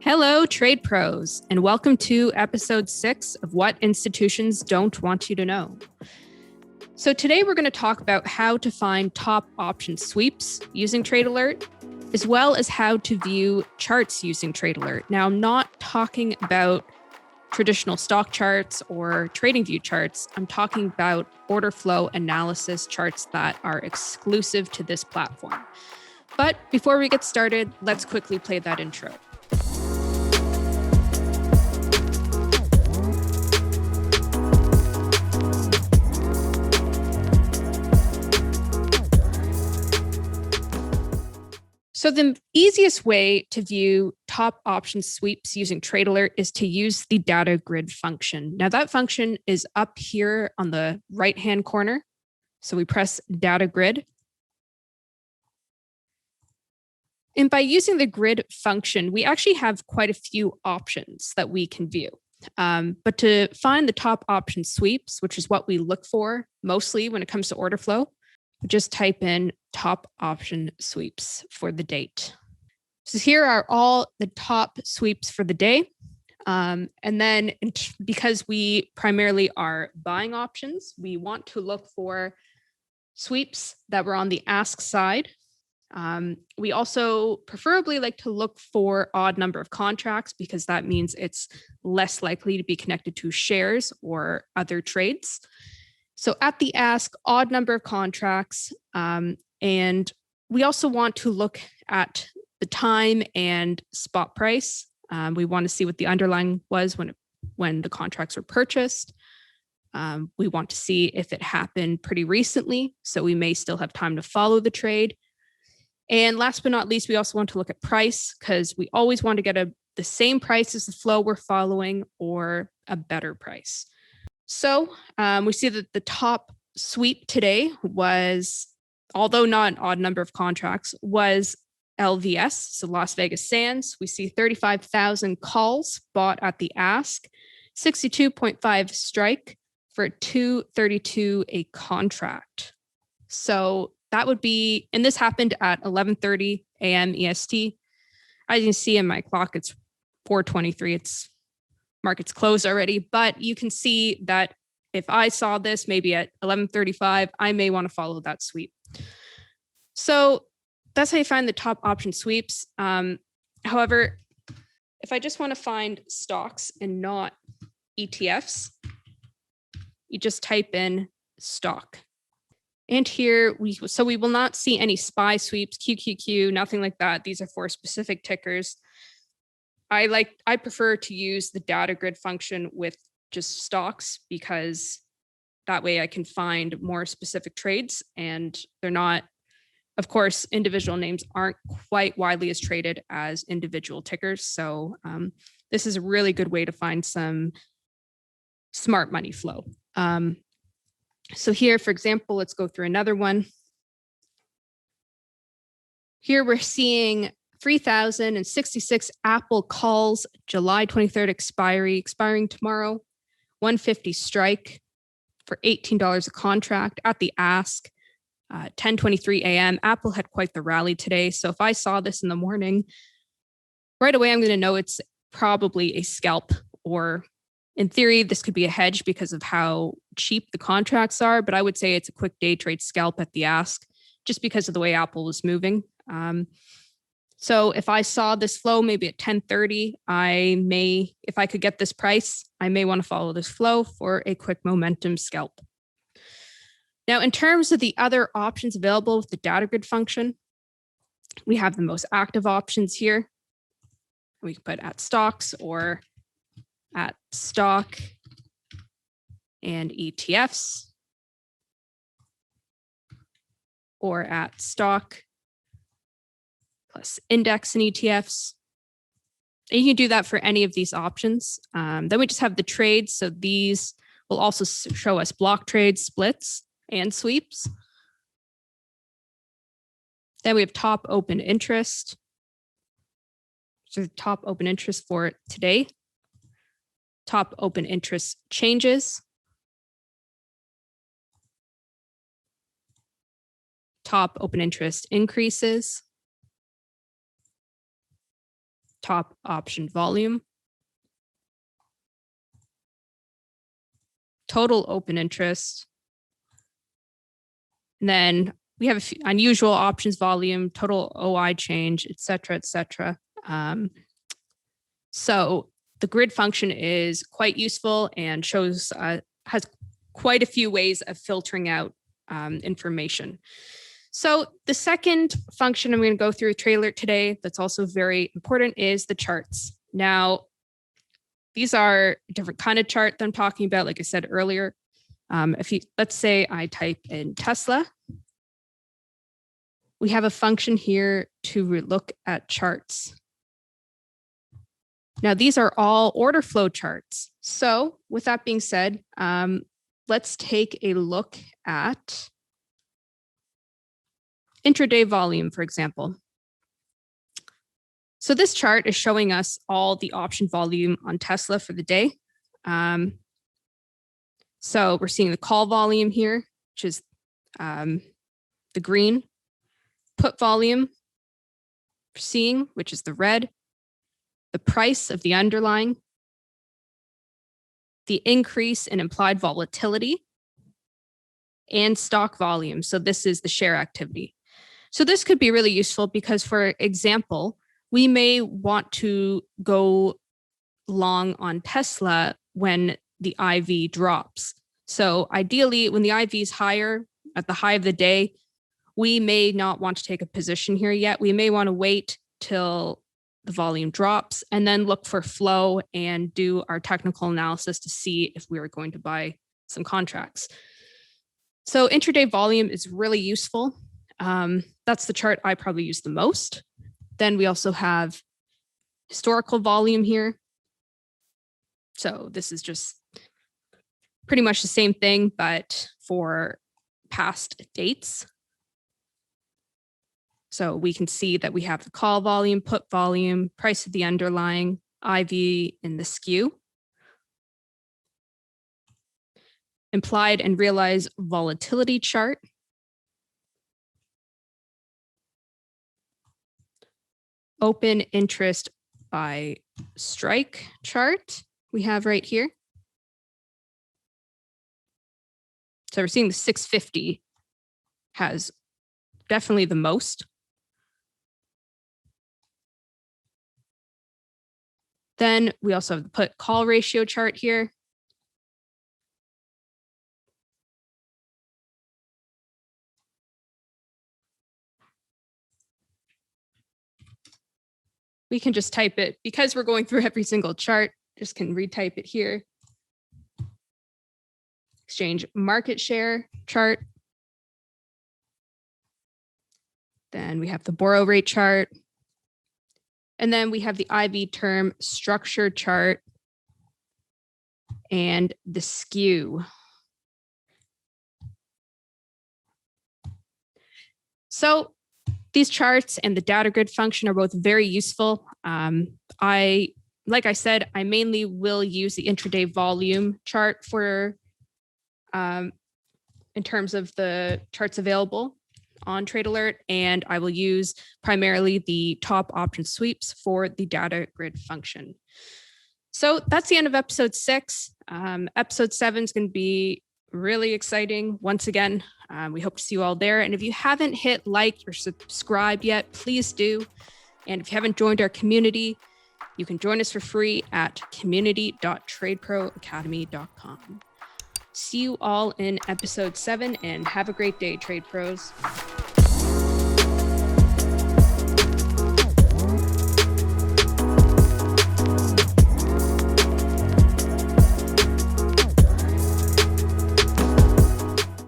Hello, trade pros, and welcome to episode 6 of What Institutions Don't Want You to Know. So today we're going to talk about how to find top option sweeps using Trade Alert, as well as how to view charts using Trade Alert. Now, I'm not talking about traditional stock charts or trading view charts. I'm talking about order flow analysis charts that are exclusive to this platform. But before we get started, let's quickly play that intro. So the easiest way to view top option sweeps using Trade Alert is to use the data grid function. Now that function is up here on the right-hand corner. So we press data grid. And by using the grid function, we actually have quite a few options that we can view. But to find the top option sweeps, which is what we look for mostly when it comes to order flow, just type in top option sweeps for the date. So here are all the top sweeps for the day. And then because we primarily are buying options, we want to look for sweeps that were on the ask side. We also preferably like to look for odd number of contracts because that means it's less likely to be connected to shares or other trades. So at the ask, odd number of contracts, and we also want to look at the time and spot price. We want to see what the underlying was when the contracts were purchased. We want to see if it happened pretty recently, so we may still have time to follow the trade. And last but not least, we also want to look at price because we always want to get the same price as the flow we're following or a better price. So we see that the top sweep today was, although not an odd number of contracts, was LVS, so Las Vegas Sands. We see 35,000 calls bought at the ask, 62.5 strike for $232 a contract. So that would be, and this happened at 11:30 a.m. EST. As you can see in my clock, it's 4:23. It's market's closed already, but you can see that if I saw this maybe at 11:35, I may want to follow that sweep. So that's how you find the top option sweeps. However, if I just want to find stocks and not ETFs, you just type in stock. And here we will not see any SPY sweeps, QQQ, nothing like that. These are for specific tickers. I prefer to use the data grid function with just stocks because that way I can find more specific trades and they're not, of course, individual names aren't quite widely as traded as individual tickers. So this is a really good way to find some smart money flow. So here, for example, let's go through another one. Here we're seeing 3,066 Apple calls, July 23rd expiring tomorrow, 150 strike for $18 a contract at the ask, 10:23 a.m. Apple had quite the rally today. So if I saw this in the morning, right away, I'm going to know it's probably a scalp, or in theory, this could be a hedge because of how cheap the contracts are. But I would say it's a quick day trade scalp at the ask just because of the way Apple was moving. So if I saw this flow maybe at 10:30, if I could get this price, I may want to follow this flow for a quick momentum scalp. Now, in terms of the other options available with the data grid function, we have the most active options here. We can put at stocks or at stock and ETFs, or at stock plus index and ETFs. And you can do that for any of these options. Then we just have the trades. So these will also show us block trades, splits, and sweeps. Then we have top open interest. So the top open interest for today. Top open interest changes. Top open interest increases. top option volume, total open interest, and then we have a few unusual options volume, total OI change, et cetera, et cetera. So the grid function is quite useful and shows has quite a few ways of filtering out information. So the second function I'm going to go through Trade Alert today that's also very important is the charts. Now, these are a different kind of chart that I'm talking about, like I said earlier. Let's say I type in Tesla. We have a function here to look at charts. Now, these are all order flow charts. So with that being said, let's take a look at intraday volume, for example. So this chart is showing us all the option volume on Tesla for the day. So we're seeing the call volume here, which is the green, put volume, seeing, which is the red, the price of the underlying, the increase in implied volatility, and stock volume. So this is the share activity. So this could be really useful because, for example, we may want to go long on Tesla when the IV drops. So ideally, when the IV is higher at the high of the day, we may not want to take a position here yet. We may want to wait till the volume drops and then look for flow and do our technical analysis to see if we are going to buy some contracts. So intraday volume is really useful. That's the chart I probably use the most. Then we also have historical volume here. So this is just pretty much the same thing, but for past dates. So we can see that we have the call volume, put volume, price of the underlying, IV in the skew, implied and realized volatility chart, open interest by strike chart we have right here. So we're seeing the 650 has definitely the most. Then we also have the put call ratio chart here. We can just type it, because we're going through every single chart, just can retype it here. Exchange market share chart. Then we have the borrow rate chart. And then we have the IV term structure chart and the skew. So these charts and the data grid function are both very useful. Like I said, I mainly will use the intraday volume chart for in terms of the charts available on Trade Alert, and I will use primarily the top option sweeps for the data grid function. So that's the end of episode 6. Episode 7 is going to be really exciting. Once again, we hope to see you all there. And if you haven't hit like or subscribe yet, please do. And if you haven't joined our community, you can join us for free at community.tradeproacademy.com. See you all in episode 7 and have a great day, Trade Pros.